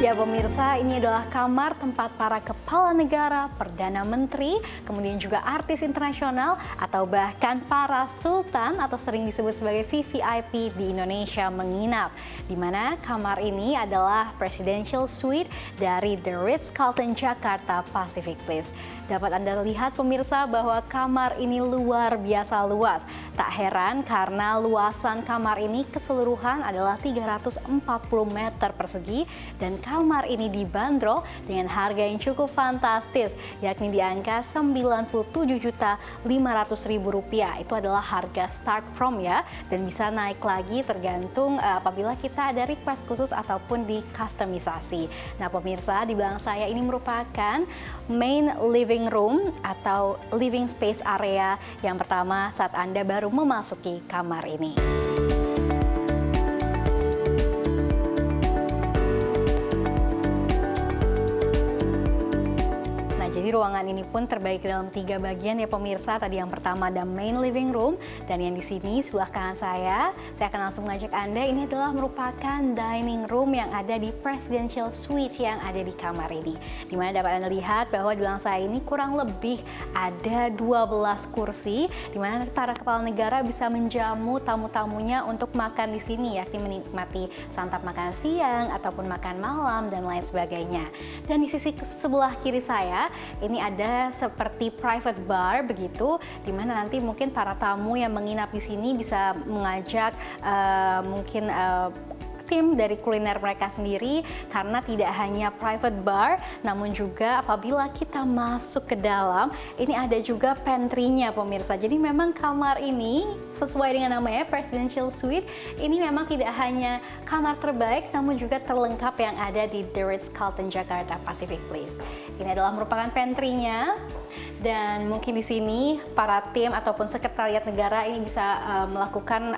Ya pemirsa, ini adalah kamar tempat para kepala negara, perdana menteri, kemudian juga artis internasional atau bahkan para sultan atau sering disebut sebagai VVIP di Indonesia menginap. Di mana kamar ini adalah Presidential Suite dari The Ritz-Carlton Jakarta Pacific Place. Dapat Anda lihat pemirsa bahwa kamar ini luar biasa luas. Tak heran karena luasan kamar ini keseluruhan adalah 340 meter persegi dan kamar ini dibanderol dengan harga yang cukup fantastis, yakni di angka Rp97.500.000. Itu adalah harga start from ya, dan bisa naik lagi tergantung apabila kita ada request khusus ataupun di customisasi. Nah pemirsa, di belakang saya ini merupakan main living room atau living space area yang pertama saat Anda baru memasuki kamar ini. Jadi ruangan ini pun terbagi dalam 3 bagian ya pemirsa. Tadi yang pertama ada main living room, dan yang di sini sebelah kanan saya akan langsung mengajak Anda, ini adalah merupakan dining room yang ada di Presidential Suite yang ada di kamar ini. Dimana dapat Anda lihat bahwa di belakang saya ini kurang lebih ada 12 kursi, dimana para kepala negara bisa menjamu tamu-tamunya untuk makan di sini, yakni menikmati santap makan siang ataupun makan malam dan lain sebagainya. Dan di sisi sebelah kiri saya ini ada seperti private bar begitu, dimana nanti mungkin para tamu yang menginap di sini bisa mengajak tim dari kuliner mereka sendiri, karena tidak hanya private bar, namun juga apabila kita masuk ke dalam, ini ada juga pantry-nya pemirsa. Jadi memang kamar ini sesuai dengan namanya Presidential Suite, ini memang tidak hanya kamar terbaik, namun juga terlengkap yang ada di The Ritz-Carlton Jakarta Pacific Place. Ini adalah merupakan pantry-nya. Dan mungkin di sini para tim ataupun sekretariat negara ini bisa melakukan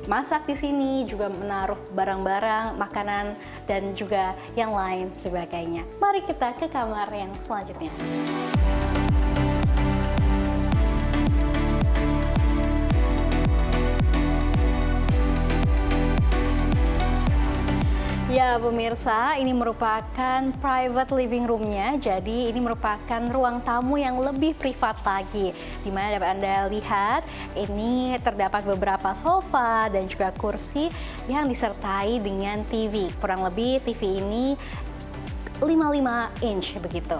masak di sini, juga menaruh barang-barang, makanan, dan juga yang lain sebagainya. Mari kita ke kamar yang selanjutnya. Ya pemirsa, ini merupakan private living room-nya, jadi ini merupakan ruang tamu yang lebih privat lagi. Dimana dapat Anda lihat, ini terdapat beberapa sofa dan juga kursi yang disertai dengan TV. Kurang lebih TV ini 55 inch begitu.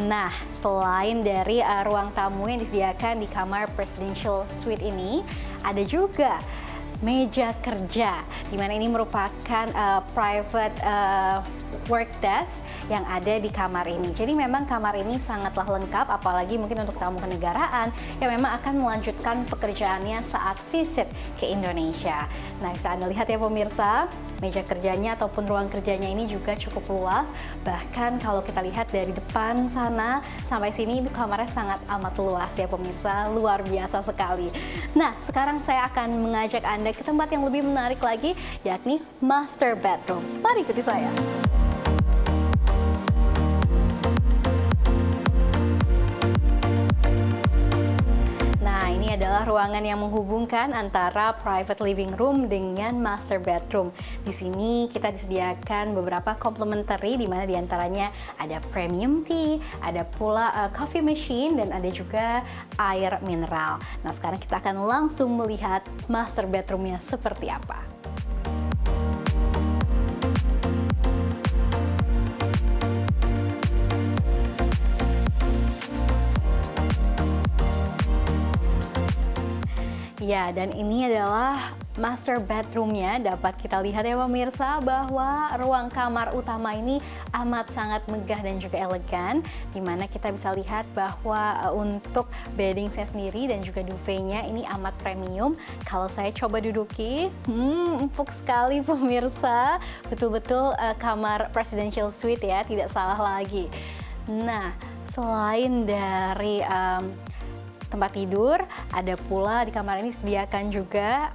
Nah, selain dari ruang tamu yang disediakan di kamar Presidential Suite ini, ada juga meja kerja, di mana ini merupakan private work desk yang ada di kamar ini. Jadi memang kamar ini sangatlah lengkap, apalagi mungkin untuk tamu kenegaraan yang memang akan melanjutkan pekerjaannya saat visit ke Indonesia. Nah, bisa Anda lihat ya pemirsa, meja kerjanya ataupun ruang kerjanya ini juga cukup luas. Bahkan kalau kita lihat dari depan sana sampai sini, itu kamarnya sangat amat luas ya pemirsa, luar biasa sekali. Nah, sekarang saya akan mengajak Anda ke tempat yang lebih menarik lagi, yakni master bedroom. Mari ikuti saya. Nah, ini adalah ruangan yang menghubungkan antara private living room dengan master bedroom. Di sini kita disediakan beberapa complimentary, di mana diantaranya ada premium tea, ada pula coffee machine, dan ada juga air mineral. Nah, sekarang kita akan langsung melihat master bedroomnya seperti apa. Ya, dan ini adalah master bedroomnya. Dapat kita lihat ya pemirsa bahwa ruang kamar utama ini amat sangat megah dan juga elegan, dimana kita bisa lihat bahwa untuk bedding saya sendiri dan juga duvetnya ini amat premium. Kalau saya coba duduki, empuk sekali pemirsa, betul-betul kamar Presidential Suite ya, tidak salah lagi. Nah, selain dari tempat tidur, ada pula di kamar ini disediakan juga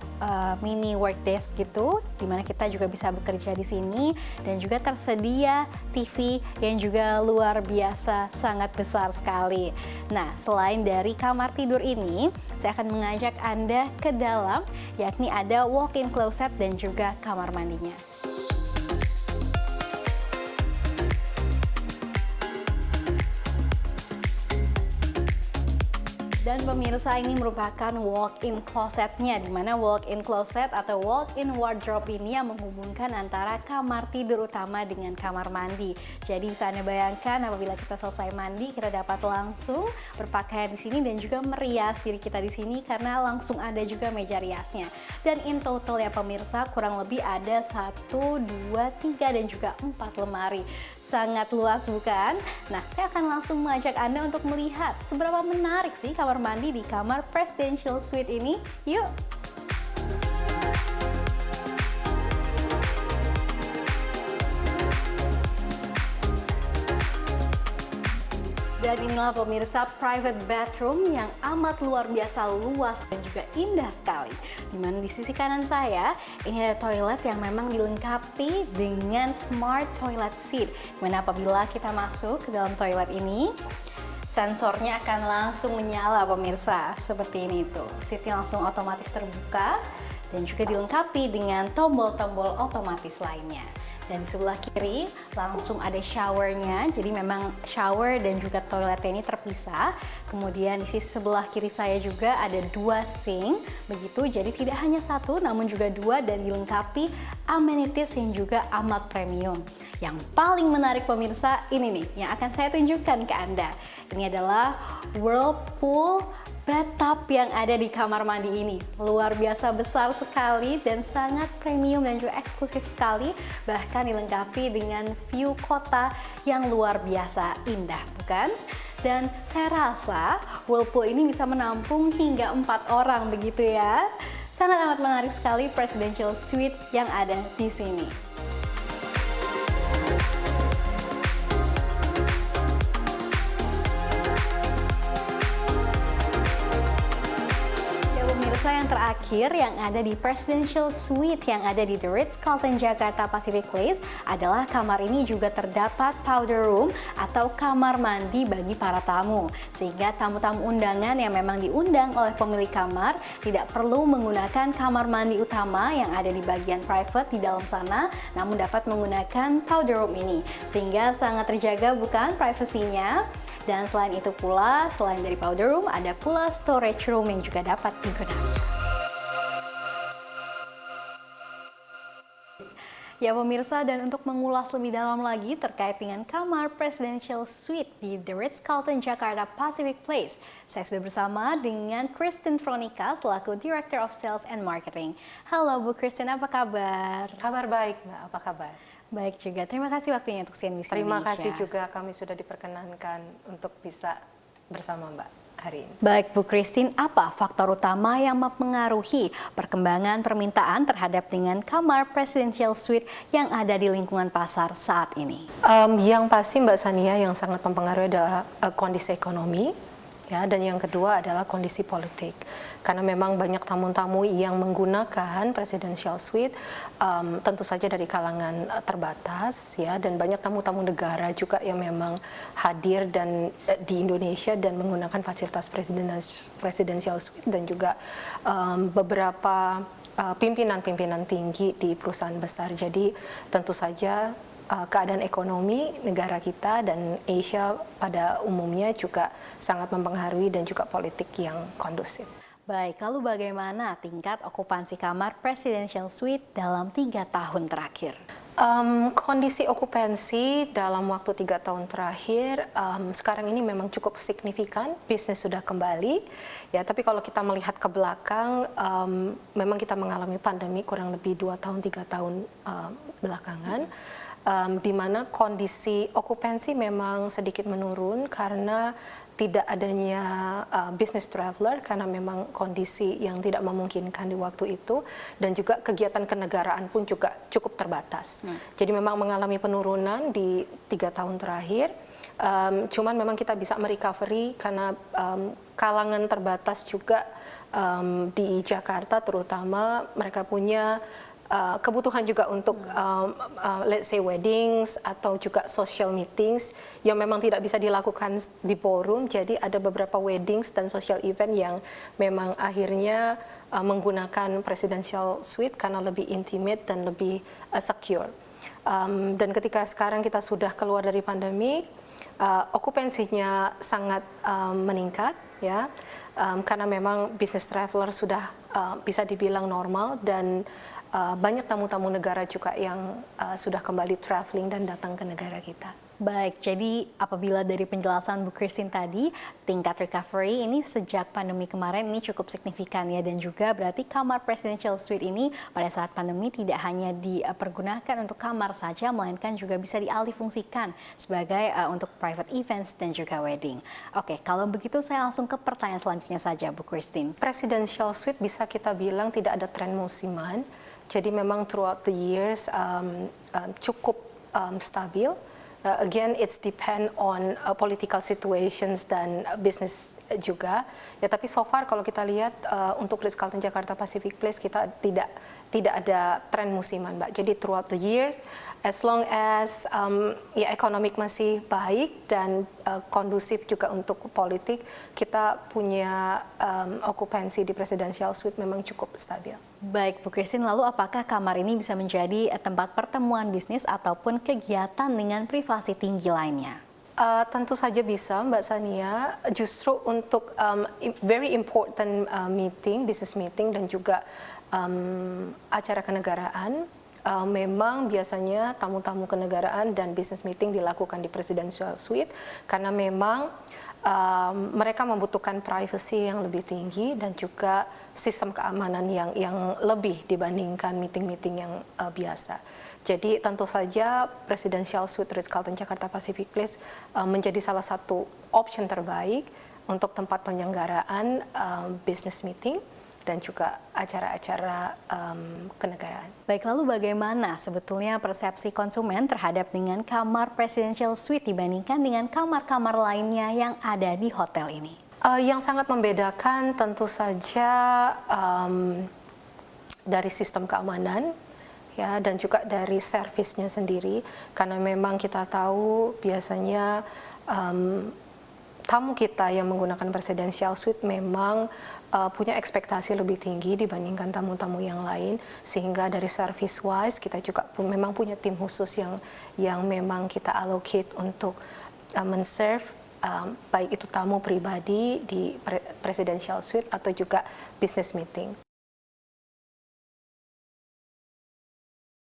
mini work desk gitu, dimana kita juga bisa bekerja di sini, dan juga tersedia TV yang juga luar biasa sangat besar sekali. Nah, selain dari kamar tidur ini, saya akan mengajak Anda ke dalam, yakni ada walk-in closet dan juga kamar mandinya. Dan pemirsa, ini merupakan walk-in closetnya, di mana walk-in closet atau walk-in wardrobe ini yang menghubungkan antara kamar tidur utama dengan kamar mandi. Jadi bisa Anda bayangkan apabila kita selesai mandi, kita dapat langsung berpakaian di sini dan juga merias diri kita di sini karena langsung ada juga meja riasnya. Dan in total ya pemirsa, kurang lebih ada 1, 2, 3 dan juga 4 lemari. Sangat luas bukan? Nah, saya akan langsung mengajak Anda untuk melihat seberapa menarik sih kamar mandi di kamar Presidential Suite ini. Yuk! Dan inilah pemirsa private bathroom yang amat luar biasa luas dan juga indah sekali. Dimana di sisi kanan saya, ini ada toilet yang memang dilengkapi dengan smart toilet seat. Dimana apabila kita masuk ke dalam toilet ini, sensornya akan langsung menyala pemirsa. Seperti ini tuh, seatnya langsung otomatis terbuka dan juga dilengkapi dengan tombol-tombol otomatis lainnya. Dan di sebelah kiri langsung ada showernya, jadi memang shower dan juga toiletnya ini terpisah. Kemudian di sisi sebelah kiri saya juga ada 2 sink, begitu. Jadi tidak hanya 1 namun juga 2 dan dilengkapi amenities yang juga amat premium. Yang paling menarik pemirsa ini nih yang akan saya tunjukkan ke Anda. Ini adalah whirlpool bathtub yang ada di kamar mandi ini. Luar biasa besar sekali dan sangat premium dan juga eksklusif sekali. Bahkan dilengkapi dengan view kota yang luar biasa indah, bukan? Dan saya rasa whirlpool ini bisa menampung hingga 4 orang begitu ya. Sangat amat menarik sekali Presidential Suite yang ada di sini. Yang terakhir yang ada di Presidential Suite yang ada di The Ritz-Carlton Jakarta Pacific Place adalah kamar ini juga terdapat powder room atau kamar mandi bagi para tamu. Sehingga tamu-tamu undangan yang memang diundang oleh pemilik kamar tidak perlu menggunakan kamar mandi utama yang ada di bagian private di dalam sana, namun dapat menggunakan powder room ini. Sehingga sangat terjaga bukan privasinya. Dan selain itu pula, selain dari powder room, ada pula storage room yang juga dapat digunakan. Ya pemirsa, dan untuk mengulas lebih dalam lagi terkait dengan kamar Presidential Suite di The Ritz-Carlton Jakarta Pacific Place, saya sudah bersama dengan Christine Veronica selaku Director of Sales and Marketing. Halo Bu Christine, apa kabar? Kabar baik Mbak, apa kabar? Baik juga, terima kasih waktunya untuk CNBC Indonesia. Terima kasih juga kami sudah diperkenankan untuk bisa bersama Mbak hari ini. Baik Bu Christine, apa faktor utama yang mempengaruhi perkembangan permintaan terhadap dengan kamar Presidential Suite yang ada di lingkungan pasar saat ini? Yang pasti Mbak Sania yang sangat mempengaruhi adalah kondisi ekonomi. Ya, dan yang kedua adalah kondisi politik, karena memang banyak tamu-tamu yang menggunakan Presidential Suite, tentu saja dari kalangan terbatas, ya, dan banyak tamu-tamu negara juga yang memang hadir dan di Indonesia dan menggunakan fasilitas Presidential Suite, dan juga beberapa pimpinan-pimpinan tinggi di perusahaan besar. Jadi tentu saja keadaan ekonomi negara kita dan Asia pada umumnya juga sangat mempengaruhi dan juga politik yang kondusif. Baik, lalu bagaimana tingkat okupansi kamar Presidential Suite dalam 3 tahun terakhir? Kondisi okupansi dalam waktu 3 tahun terakhir sekarang ini memang cukup signifikan, bisnis sudah kembali. Ya, tapi kalau kita melihat ke belakang, memang kita mengalami pandemi kurang lebih 2 tahun 3 tahun belakangan. Di mana kondisi okupansi memang sedikit menurun karena tidak adanya business traveler, karena memang kondisi yang tidak memungkinkan di waktu itu, dan juga kegiatan kenegaraan pun juga cukup terbatas. Jadi memang mengalami penurunan di 3 tahun terakhir. Cuman memang kita bisa merecovery karena kalangan terbatas juga di Jakarta terutama mereka punya kebutuhan juga untuk let's say weddings atau juga social meetings yang memang tidak bisa dilakukan di ballroom. Jadi ada beberapa weddings dan social event yang memang akhirnya menggunakan Presidential Suite karena lebih intimate dan lebih secure. Dan ketika sekarang kita sudah keluar dari pandemi, okupansinya sangat meningkat, ya. karena memang business traveler sudah bisa dibilang normal dan banyak tamu-tamu negara juga yang sudah kembali traveling dan datang ke negara kita. Baik, jadi apabila dari penjelasan Bu Christine tadi, tingkat recovery ini sejak pandemi kemarin ini cukup signifikan ya, dan juga berarti kamar presidential suite ini pada saat pandemi tidak hanya dipergunakan untuk kamar saja, melainkan juga bisa dialihfungsikan sebagai untuk private events dan juga wedding. Oke, kalau begitu saya langsung ke pertanyaan selanjutnya saja Bu Christine. Presidential suite bisa kita bilang tidak ada tren musiman, jadi memang throughout the years cukup stabil. Again, it's depend on political situations dan business juga. Ya, tapi so far kalau kita lihat untuk Ritz-Carlton Jakarta Pacific Place kita tidak ada tren musiman, Mbak. Jadi throughout the year, as long as ya ekonomi masih baik dan kondusif juga untuk politik, kita punya okupansi di presidential suite memang cukup stabil. Baik Bu Christine, lalu apakah kamar ini bisa menjadi tempat pertemuan bisnis ataupun kegiatan dengan privasi tinggi lainnya? Tentu saja bisa, Mbak Sania. Justru untuk very important meeting, business meeting dan juga acara kenegaraan, memang biasanya tamu-tamu kenegaraan dan business meeting dilakukan di presidential suite karena memang mereka membutuhkan privacy yang lebih tinggi dan juga sistem keamanan yang lebih dibandingkan meeting-meeting yang biasa. Jadi tentu saja presidential suite Ritz-Carlton Jakarta Pacific Place menjadi salah satu option terbaik untuk tempat penyelenggaraan business meeting dan juga acara-acara kenegaraan. Baik, lalu bagaimana sebetulnya persepsi konsumen terhadap dengan kamar presidential suite dibandingkan dengan kamar-kamar lainnya yang ada di hotel ini? Yang sangat membedakan tentu saja dari sistem keamanan, ya, dan juga dari servisnya sendiri, karena memang kita tahu biasanya tamu kita yang menggunakan presidential suite memang punya ekspektasi lebih tinggi dibandingkan tamu-tamu yang lain, sehingga dari service wise kita juga memang punya tim khusus yang memang kita allocate untuk men-serve baik itu tamu pribadi di presidential suite atau juga business meeting.